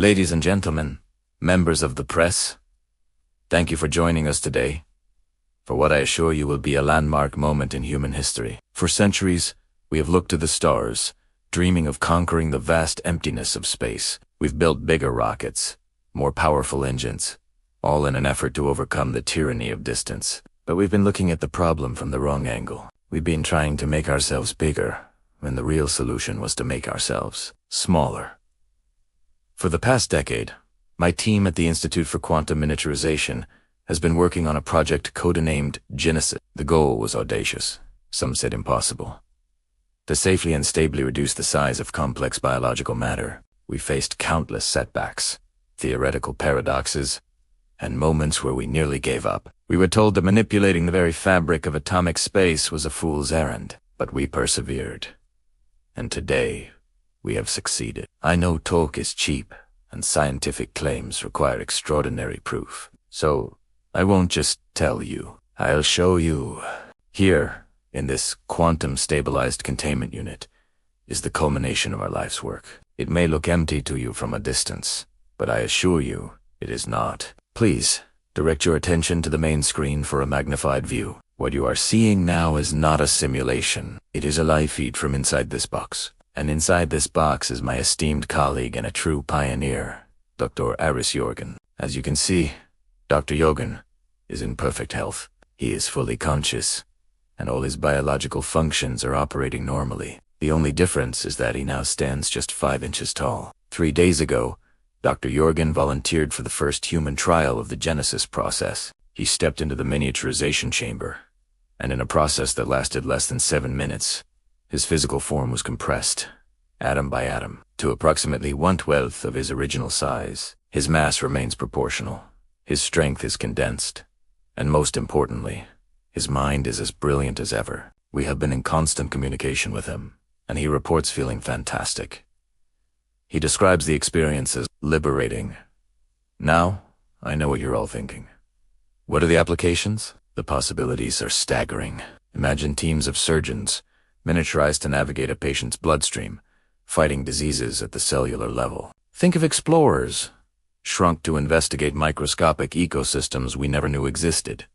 Ladies and gentlemen, members of the press, thank you for joining us today for what I assure you will be a landmark moment in human history. For centuries, we have looked to the stars, dreaming of conquering the vast emptiness of space. We've built bigger rockets, more powerful engines, all in an effort to overcome the tyranny of distance. But we've been looking at the problem from the wrong angle. We've been trying to make ourselves bigger, when the real solution was to make ourselves smaller. For the past decade, my team at the Institute for Quantum Miniaturization has been working on a project codenamed Genesis. The goal was audacious, some said impossible. To safely and stably reduce the size of complex biological matter, we faced countless setbacks, theoretical paradoxes, and moments where we nearly gave up. We were told that manipulating the very fabric of atomic space was a fool's errand, but we persevered. And today, we have succeeded. I know talk is cheap, and scientific claims require extraordinary proof. So, I won't just tell you. I'll show you. Here, in this quantum-stabilized containment unit, is the culmination of our life's work. It may look empty to you from a distance, but I assure you, it is not. Please, direct your attention to the main screen for a magnified view. What you are seeing now is not a simulation. It is a live feed from inside this box. And inside this box is my esteemed colleague and a true pioneer, Dr. Aris Jorgen. As you can see, Dr. Jorgen is in perfect health. He is fully conscious, and all his biological functions are operating normally. The only difference is that he now stands just 5 inches tall. 3 days ago, Dr. Jorgen volunteered for the first human trial of the Genesis process. He stepped into the miniaturization chamber, and in a process that lasted less than 7 minutes, his physical form was compressed, atom by atom, to approximately 1/12 of his original size. His mass remains proportional, his strength is condensed, and most importantly, his mind is as brilliant as ever. We have been in constant communication with him, and he reports feeling fantastic. He describes the experience as liberating. Now, I know what you're all thinking. What are the applications? The possibilities are staggering. Imagine teams of surgeons, miniaturized to navigate a patient's bloodstream, fighting diseases at the cellular level. Think of explorers, shrunk to investigate microscopic ecosystems we never knew existed.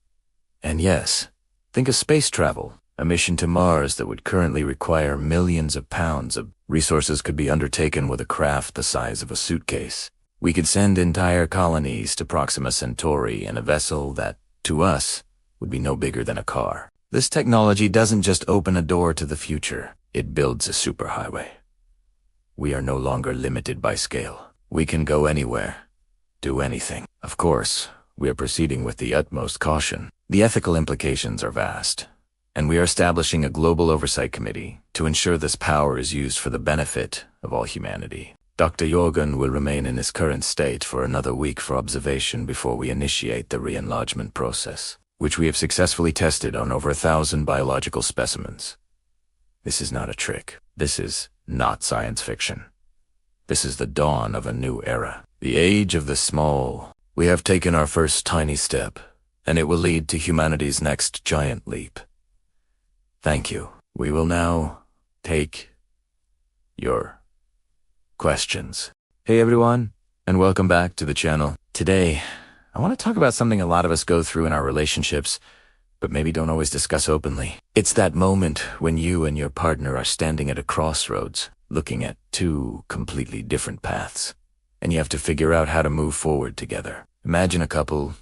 And yes, think of space travel, a mission to Mars that would currently require millions of pounds of resources could be undertaken with a craft the size of a suitcase. We could send entire colonies to Proxima Centauri in a vessel that, to us, would be no bigger than a car. This technology doesn't just open a door to the future, it builds a superhighway. We are no longer limited by scale. We can go anywhere, do anything. Of course, we are proceeding with the utmost caution. The ethical implications are vast, and we are establishing a global oversight committee to ensure this power is used for the benefit of all humanity. Dr. Jorgen will remain in his current state for another week for observation before we initiate the re-enlargement process, which we have successfully tested on over 1,000 biological specimens. This is not a trick. This is not science fiction. This is the dawn of a new era. The age of the small. We have taken our first tiny step, and it will lead to humanity's next giant leap. Thank you. We will now take your questions. Hey everyone, and welcome back to the channel. Today, I want to talk about something a lot of us go through in our relationships, but maybe don't always discuss openly. It's that moment when you and your partner are standing at a crossroads, looking at 2 completely different paths, and you have to figure out how to move forward together. Imagine a couple,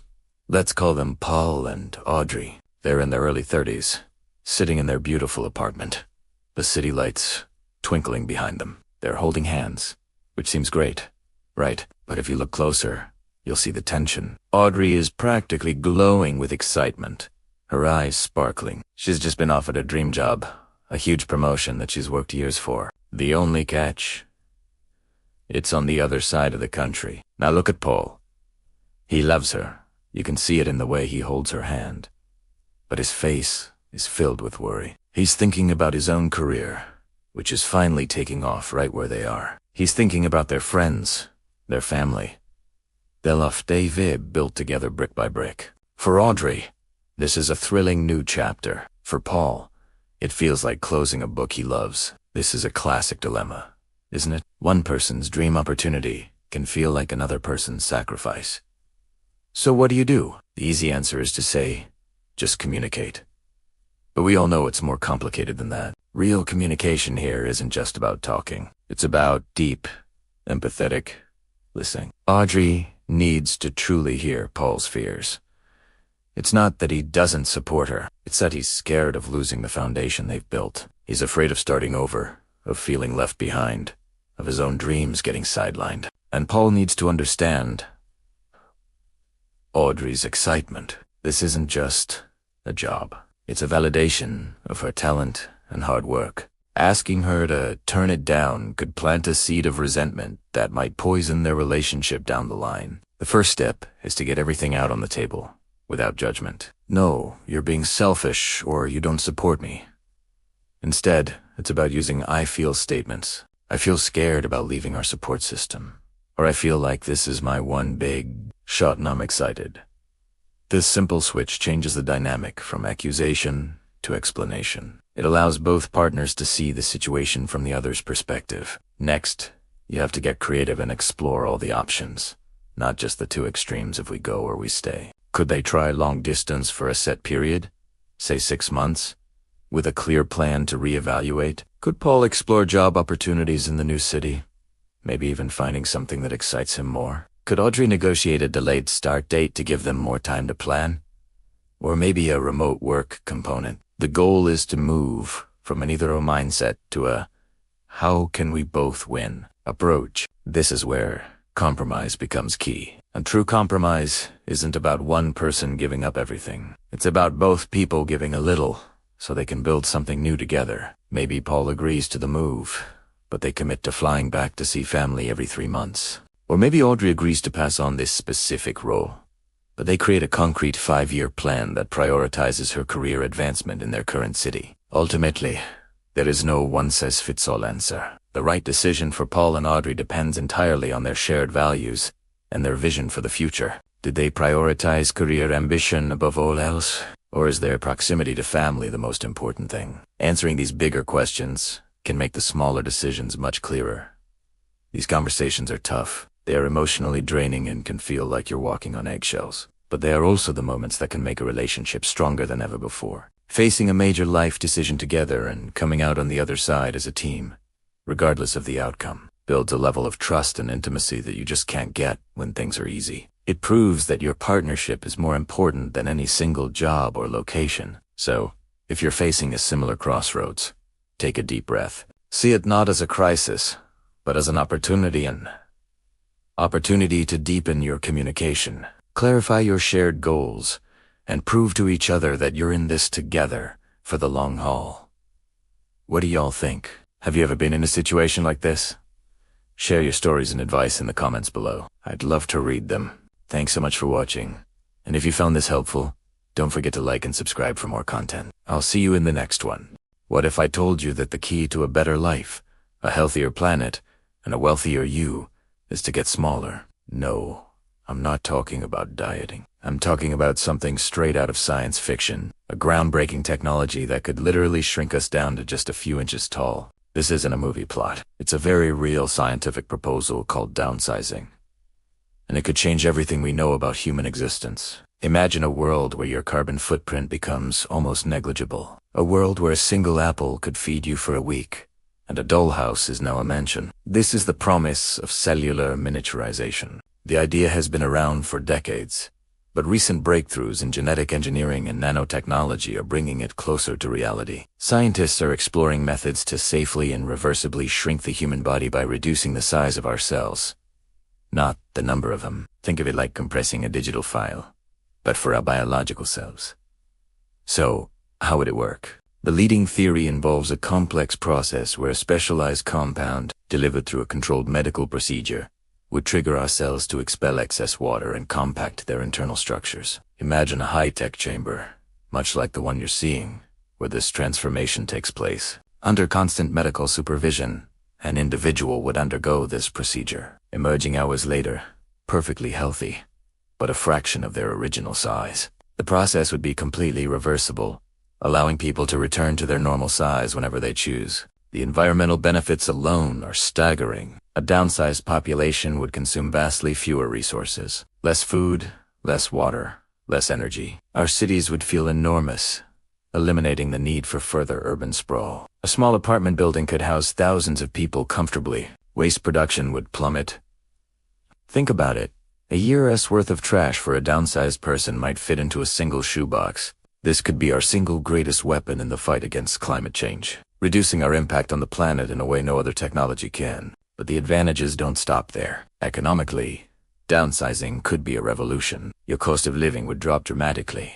let's call them Paul and Audrey. They're in their early 30s, sitting in their beautiful apartment, the city lights twinkling behind them. They're holding hands, which seems great, right? But if you look closer, you'll see the tension. Audrey is practically glowing with excitement, her eyes sparkling. She's just been offered a dream job, a huge promotion that she's worked years for. The only catch? It's on the other side of the country. Now look at Paul. He loves her. You can see it in the way he holds her hand. But his face is filled with worry. He's thinking about his own career, which is finally taking off right where they are. He's thinking about their friends, their family. They'll have David built together brick by brick. For Audrey, this is a thrilling new chapter. For Paul, it feels like closing a book he loves. This is a classic dilemma, isn't it? One person's dream opportunity can feel like another person's sacrifice. So what do? The easy answer is to say, just communicate. But we all know it's more complicated than that. Real communication here isn't just about talking. It's about deep, empathetic listening. Audrey needs to truly hear Paul's fears. It's not that he doesn't support her. It's that he's scared of losing the foundation they've built. He's afraid of starting over, of feeling left behind, of his own dreams getting sidelined. And Paul needs to understand Audrey's excitement. This isn't just a job. It's a validation of her talent and hard work. Asking her to turn it down could plant a seed of resentment that might poison their relationship down the line. The first step is to get everything out on the table, without judgment. No, you're being selfish or you don't support me. Instead, it's about using I feel statements. I feel scared about leaving our support system. Or I feel like this is my one big shot and I'm excited. This simple switch changes the dynamic from accusation to explanation. It allows both partners to see the situation from the other's perspective. Next, you have to get creative and explore all the options, not just the two extremes of we go or we stay. Could they try long distance for a set period, say 6 months, with a clear plan to reevaluate? Could Paul explore job opportunities in the new city, maybe even finding something that excites him more? Could Audrey negotiate a delayed start date to give them more time to plan? Or maybe a remote work component? The goal is to move from an either-or mindset to a how can we both win approach. This is where compromise becomes key. And true compromise isn't about one person giving up everything. It's about both people giving a little so they can build something new together. Maybe Paul agrees to the move, but they commit to flying back to see family every 3 months. Or maybe Audrey agrees to pass on this specific role, but they create a concrete 5-year plan that prioritizes her career advancement in their current city. Ultimately, there is no one-size-fits-all answer. The right decision for Paul and Audrey depends entirely on their shared values and their vision for the future. Did they prioritize career ambition above all else? Or is their proximity to family the most important thing? Answering these bigger questions can make the smaller decisions much clearer. These conversations are tough. They are emotionally draining and can feel like you're walking on eggshells. But they are also the moments that can make a relationship stronger than ever before. Facing a major life decision together and coming out on the other side as a team, regardless of the outcome, builds a level of trust and intimacy that you just can't get when things are easy. It proves that your partnership is more important than any single job or location. So, if you're facing a similar crossroads, take a deep breath. See it not as a crisis, but as an opportunity to deepen your communication, clarify your shared goals, and prove to each other that you're in this together for the long haul. What do y'all think? Have you ever been in a situation like this? Share your stories and advice in the comments below. I'd love to read them. Thanks so much for watching. And if you found this helpful, don't forget to like and subscribe for more content. I'll see you in the next one. What if I told you that the key to a better life, a healthier planet, and a wealthier you is to get smaller? No, I'm not talking about dieting. I'm talking about something straight out of science fiction, a groundbreaking technology that could literally shrink us down to just a few inches tall. This isn't a movie plot. It's a very real scientific proposal called downsizing. And it could change everything we know about human existence. Imagine a world where your carbon footprint becomes almost negligible. A world where a single apple could feed you for a week, and a dollhouse is now a mansion. This is the promise of cellular miniaturization. The idea has been around for decades, but recent breakthroughs in genetic engineering and nanotechnology are bringing it closer to reality. Scientists are exploring methods to safely and reversibly shrink the human body by reducing the size of our cells, not the number of them. Think of it like compressing a digital file, but for our biological selves. So, how would it work? The leading theory involves a complex process where a specialized compound, delivered through a controlled medical procedure, would trigger our cells to expel excess water and compact their internal structures. Imagine a high-tech chamber, much like the one you're seeing, where this transformation takes place. Under constant medical supervision, an individual would undergo this procedure, emerging hours later, perfectly healthy, but a fraction of their original size. The process would be completely reversible, allowing people to return to their normal size whenever they choose. The environmental benefits alone are staggering. A downsized population would consume vastly fewer resources. Less food, less water, less energy. Our cities would feel enormous, eliminating the need for further urban sprawl. A small apartment building could house thousands of people comfortably. Waste production would plummet. Think about it. A year's worth of trash for a downsized person might fit into a single shoebox. This could be our single greatest weapon in the fight against climate change, reducing our impact on the planet in a way no other technology can. But the advantages don't stop there. Economically, downsizing could be a revolution. Your cost of living would drop dramatically.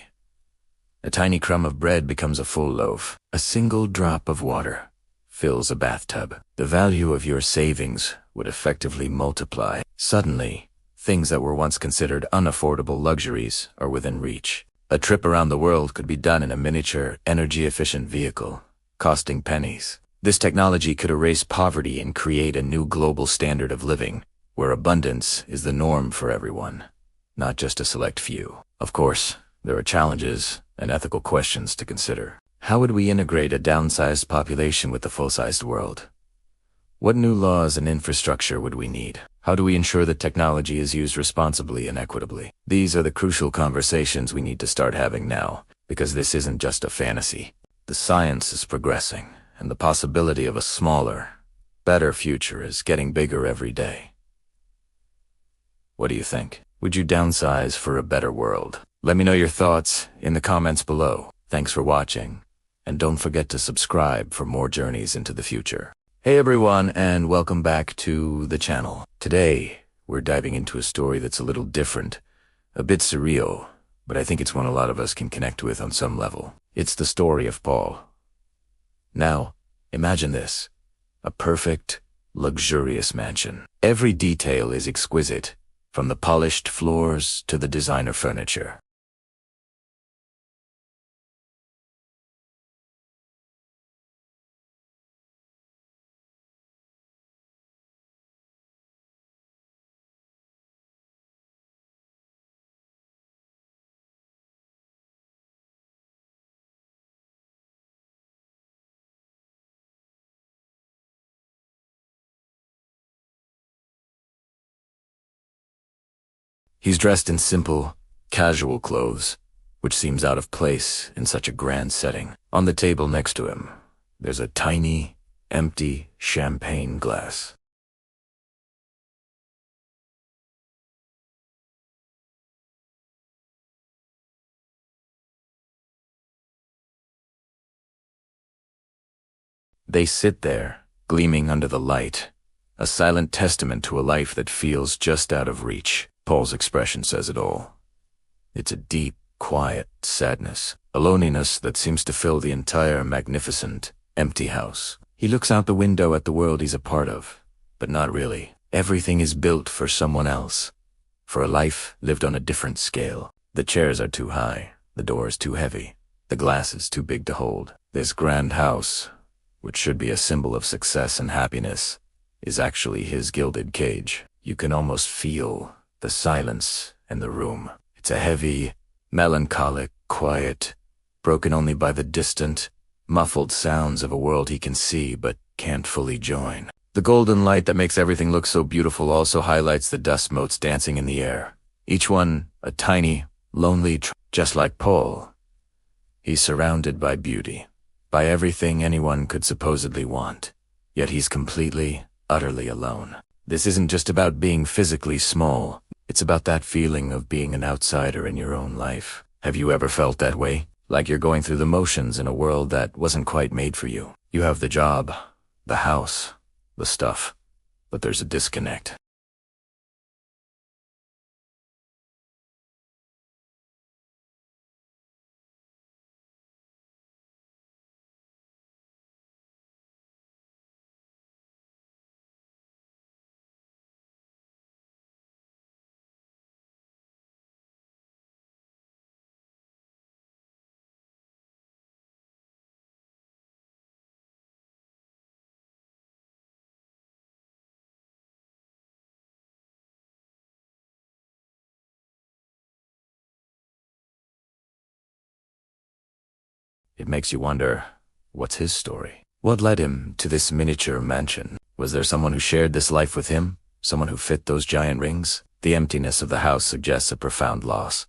A tiny crumb of bread becomes a full loaf. A single drop of water fills a bathtub. The value of your savings would effectively multiply. Suddenly, things that were once considered unaffordable luxuries are within reach. A trip around the world could be done in a miniature, energy-efficient vehicle, costing pennies. This technology could erase poverty and create a new global standard of living, where abundance is the norm for everyone, not just a select few. Of course, there are challenges and ethical questions to consider. How would we integrate a downsized population with the full-sized world? What new laws and infrastructure would we need? How do we ensure that technology is used responsibly and equitably? These are the crucial conversations we need to start having now, because this isn't just a fantasy. The science is progressing, and the possibility of a smaller, better future is getting bigger every day. What do you think? Would you downsize for a better world? Let me know your thoughts in the comments below. Thanks for watching, and don't forget to subscribe for more journeys into the future. Hey everyone, and welcome back to the channel. Today, we're diving into a story that's a little different, a bit surreal, but I think it's one a lot of us can connect with on some level. It's the story of Paul. Now, imagine this. A perfect, luxurious mansion. Every detail is exquisite, from the polished floors to the designer furniture. He's dressed in simple, casual clothes, which seems out of place in such a grand setting. On the table next to him, there's a tiny, empty champagne glass. They sit there, gleaming under the light, a silent testament to a life that feels just out of reach. Paul's expression says it all. It's a deep, quiet sadness, a loneliness that seems to fill the entire magnificent, empty house. He looks out the window at the world he's a part of, but not really. Everything is built for someone else, for a life lived on a different scale. The chairs are too high, the doors too heavy, the glass is too big to hold. This grand house, which should be a symbol of success and happiness, is actually his gilded cage. You can almost feel the silence in the room. It's a heavy, melancholic quiet, broken only by the distant, muffled sounds of a world he can see but can't fully join. The golden light that makes everything look so beautiful also highlights the dust motes dancing in the air, each one a tiny, lonely just like Paul. He's surrounded by beauty, by everything anyone could supposedly want, yet he's completely, utterly alone. This isn't just about being physically small. It's about that feeling of being an outsider in your own life. Have you ever felt that way? Like you're going through the motions in a world that wasn't quite made for you. You have the job, the house, the stuff, but there's a disconnect. It makes you wonder, what's his story? What led him to this miniature mansion? Was there someone who shared this life with him? Someone who fit those giant rings? The emptiness of the house suggests a profound loss.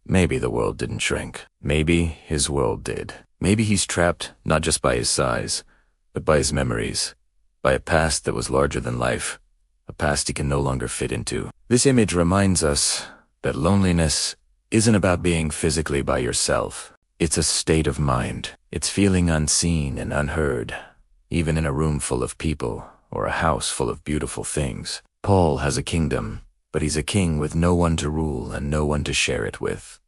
Maybe the world didn't shrink. Maybe his world did. Maybe he's trapped not just by his size, but by his memories, by a past that was larger than life, a past he can no longer fit into. This image reminds us that loneliness isn't about being physically by yourself. It's a state of mind. It's feeling unseen and unheard, even in a room full of people or a house full of beautiful things. Paul has a kingdom, but he's a king with no one to rule and no one to share it with.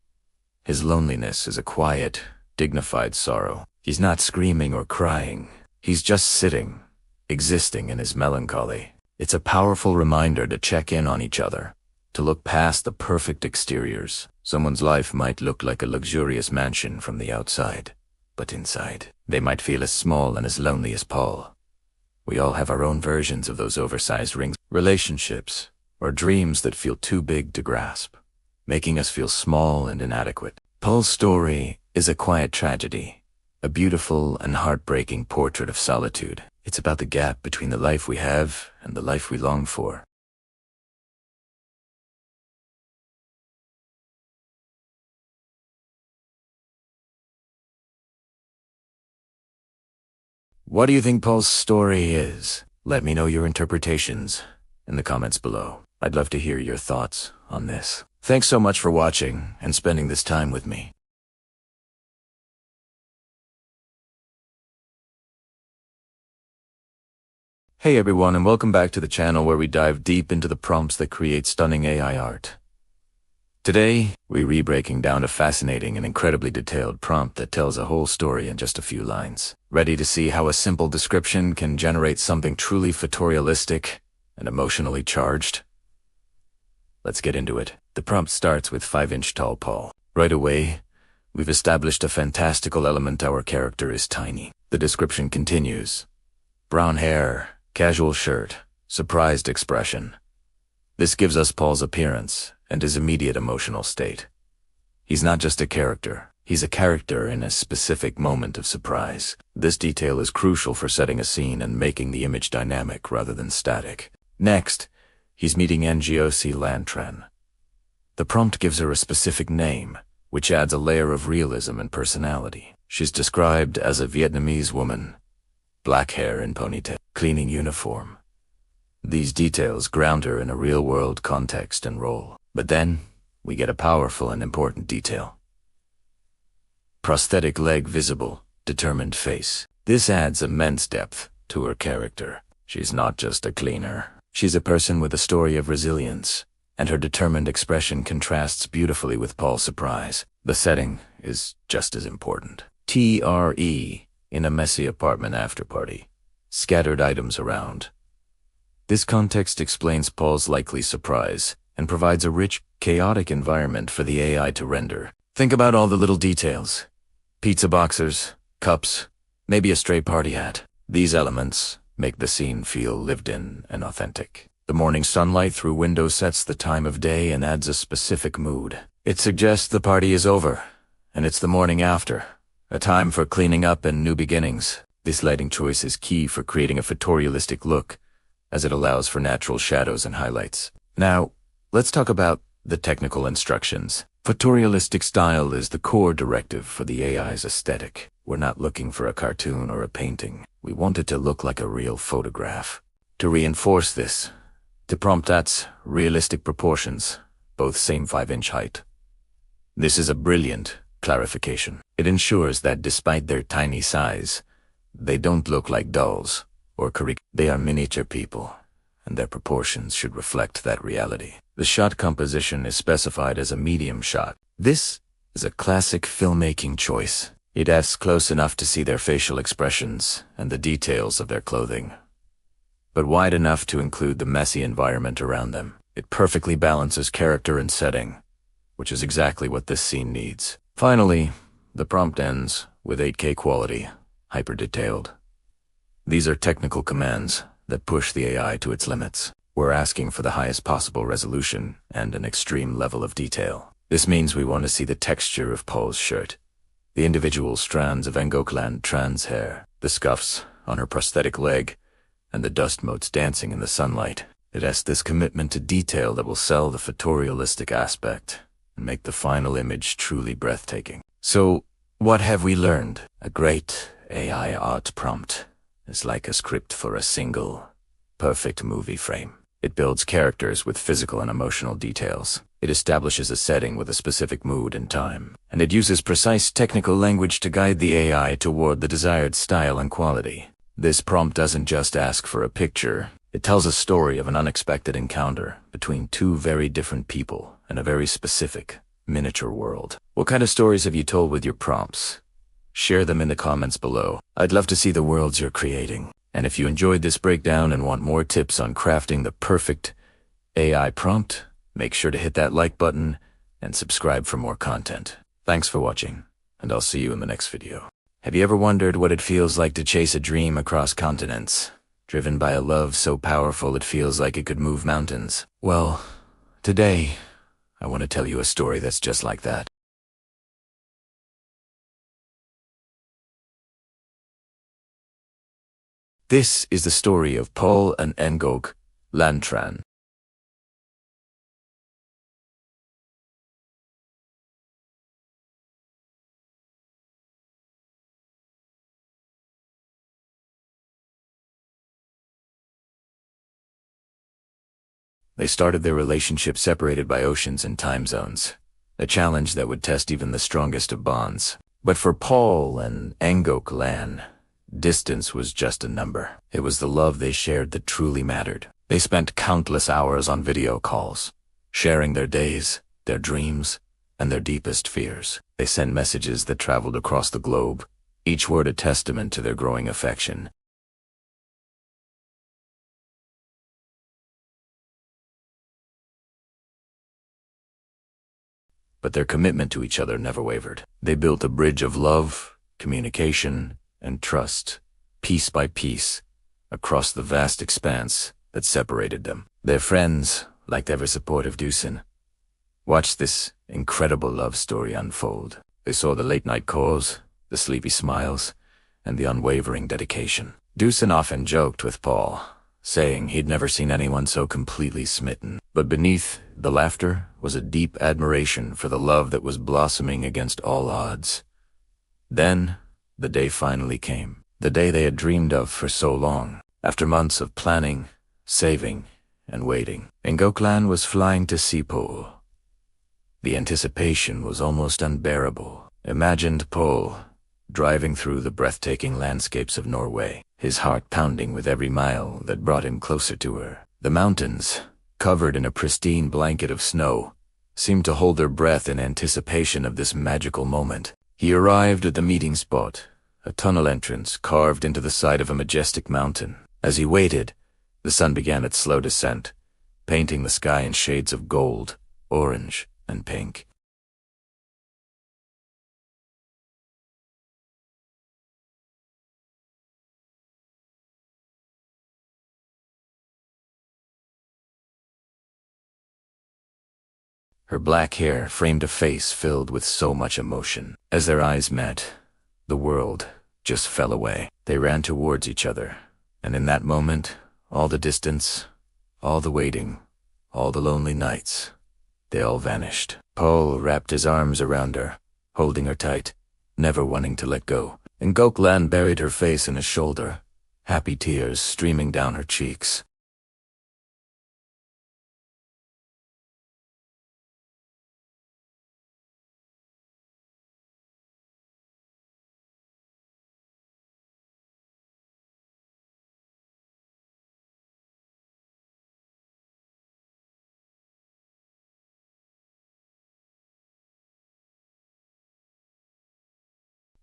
His loneliness is a quiet, dignified sorrow. He's not screaming or crying. He's just sitting, existing in his melancholy. It's a powerful reminder to check in on each other, to look past the perfect exteriors. Someone's life might look like a luxurious mansion from the outside, but inside, they might feel as small and as lonely as Paul. We all have our own versions of those oversized rings, relationships, or dreams that feel too big to grasp, making us feel small and inadequate. Paul's story is a quiet tragedy, a beautiful and heartbreaking portrait of solitude. It's about the gap between the life we have and the life we long for. What do you think Paul's story is? Let me know your interpretations in the comments below. I'd love to hear your thoughts on this. Thanks so much for watching and spending this time with me. Hey everyone, and welcome back to the channel where we dive deep into the prompts that create stunning AI art. Today, we're re-breaking down a fascinating and incredibly detailed prompt that tells a whole story in just a few lines. Ready to see how a simple description can generate something truly photorealistic and emotionally charged? Let's get into it. The prompt starts with 5-inch tall Paul. Right away, we've established a fantastical element: our character is tiny. The description continues. Brown hair, casual shirt, surprised expression. This gives us Paul's appearance and his immediate emotional state. He's not just a character, he's a character in a specific moment of surprise. This detail is crucial for setting a scene and making the image dynamic rather than static. Next, he's meeting Ngoc Lantran. The prompt gives her a specific name, which adds a layer of realism and personality. She's described as a Vietnamese woman, black hair and ponytail, cleaning uniform. These details ground her in a real-world context and role. But then, we get a powerful and important detail. Prosthetic leg visible, determined face. This adds immense depth to her character. She's not just a cleaner. She's a person with a story of resilience, and her determined expression contrasts beautifully with Paul's surprise. The setting is just as important. TRE, in a messy apartment after-party. Scattered items around. This context explains Paul's likely surprise and provides a rich, chaotic environment for the AI to render. Think about all the little details. Pizza boxers, cups, maybe a stray party hat. These elements make the scene feel lived in and authentic. The morning sunlight through windows sets the time of day and adds a specific mood. It suggests the party is over, and it's the morning after, a time for cleaning up and new beginnings. This lighting choice is key for creating a photorealistic look, as it allows for natural shadows and highlights. Now, let's talk about the technical instructions. Photorealistic style is the core directive for the AI's aesthetic. We're not looking for a cartoon or a painting. We want it to look like a real photograph. To reinforce this, the prompt adds realistic proportions, both same 5-inch height. This is a brilliant clarification. It ensures that despite their tiny size, they don't look like dolls or caricatures. They are miniature people, and their proportions should reflect that reality. The shot composition is specified as a medium shot. This is a classic filmmaking choice. It asks close enough to see their facial expressions and the details of their clothing, but wide enough to include the messy environment around them. It perfectly balances character and setting, which is exactly what this scene needs. Finally, the prompt ends with 8K quality, hyper-detailed. These are technical commands that push the AI to its limits. We're asking for the highest possible resolution and an extreme level of detail. This means we want to see the texture of Paul's shirt, the individual strands of Ngoc Lantran's hair, the scuffs on her prosthetic leg, and the dust motes dancing in the sunlight. It has this commitment to detail that will sell the photorealistic aspect and make the final image truly breathtaking. So, what have we learned? A great AI art prompt is like a script for a single, perfect movie frame. It builds characters with physical and emotional details. It establishes a setting with a specific mood and time. And it uses precise technical language to guide the AI toward the desired style and quality. This prompt doesn't just ask for a picture. It tells a story of an unexpected encounter between two very different people in a very specific, miniature world. What kind of stories have you told with your prompts? Share them in the comments below. I'd love to see the worlds you're creating. And if you enjoyed this breakdown and want more tips on crafting the perfect AI prompt, make sure to hit that like button and subscribe for more content. Thanks for watching, and I'll see you in the next video. Have you ever wondered what it feels like to chase a dream across continents, driven by a love so powerful it feels like it could move mountains? Well, today, I want to tell you a story that's just like that. This is the story of Paul and Ngok Lantran. They started their relationship separated by oceans and time zones, a challenge that would test even the strongest of bonds. But for Paul and Ngok Lan, distance was just a number. It was the love they shared that truly mattered. They spent countless hours on video calls, sharing their days, their dreams, and their deepest fears. They sent messages that traveled across the globe, each word a testament to their growing affection. But their commitment to each other never wavered. They built a bridge of love, communication, and trust, piece by piece, across the vast expanse that separated them. Their friends, like the ever-supportive Dusan, watched this incredible love story unfold. They saw the late-night calls, the sleepy smiles, and the unwavering dedication. Dusan often joked with Paul, saying he'd never seen anyone so completely smitten. But beneath the laughter was a deep admiration for the love that was blossoming against all odds. Then, the day finally came. The day they had dreamed of for so long. After months of planning, saving, and waiting, Ngok Lan was flying to Sepul. The anticipation was almost unbearable. Imagined Paul driving through the breathtaking landscapes of Norway, his heart pounding with every mile that brought him closer to her. The mountains, covered in a pristine blanket of snow, seemed to hold their breath in anticipation of this magical moment. He arrived at the meeting spot, a tunnel entrance carved into the side of a majestic mountain. As he waited, the sun began its slow descent, painting the sky in shades of gold, orange, and pink. Her black hair framed a face filled with so much emotion. As their eyes met, the world just fell away. They ran towards each other, and in that moment, all the distance, all the waiting, all the lonely nights, they all vanished. Paul wrapped his arms around her, holding her tight, never wanting to let go. Ngok Lan buried her face in his shoulder, happy tears streaming down her cheeks.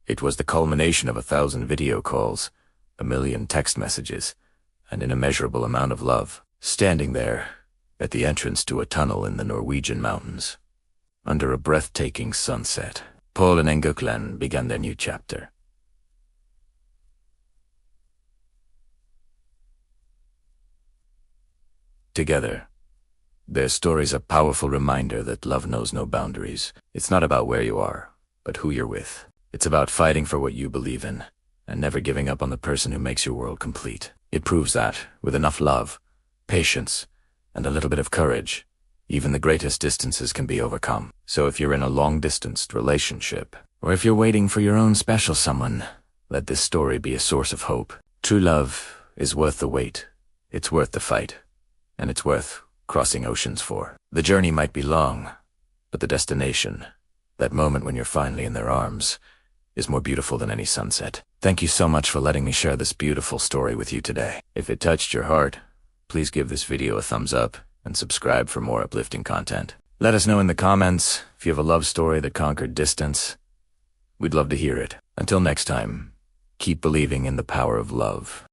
It was the culmination of 1,000 video calls, 1,000,000 text messages, and an immeasurable amount of love. Standing there, at the entrance to a tunnel in the Norwegian mountains, under a breathtaking sunset, Paul and Ngok Lan began their new chapter. Together, their stories a powerful reminder that love knows no boundaries. It's not about where you are, but who you're with. It's about fighting for what you believe in, and never giving up on the person who makes your world complete. It proves that, with enough love, patience, and a little bit of courage, even the greatest distances can be overcome. So if you're in a long-distance relationship, or if you're waiting for your own special someone, let this story be a source of hope. True love is worth the wait, it's worth the fight, and it's worth crossing oceans for. The journey might be long, but the destination, that moment when you're finally in their arms, is more beautiful than any sunset. Thank you so much for letting me share this beautiful story with you today. If it touched your heart, please give this video a thumbs up and subscribe for more uplifting content. Let us know in the comments if you have a love story that conquered distance. We'd love to hear it. Until next time, keep believing in the power of love.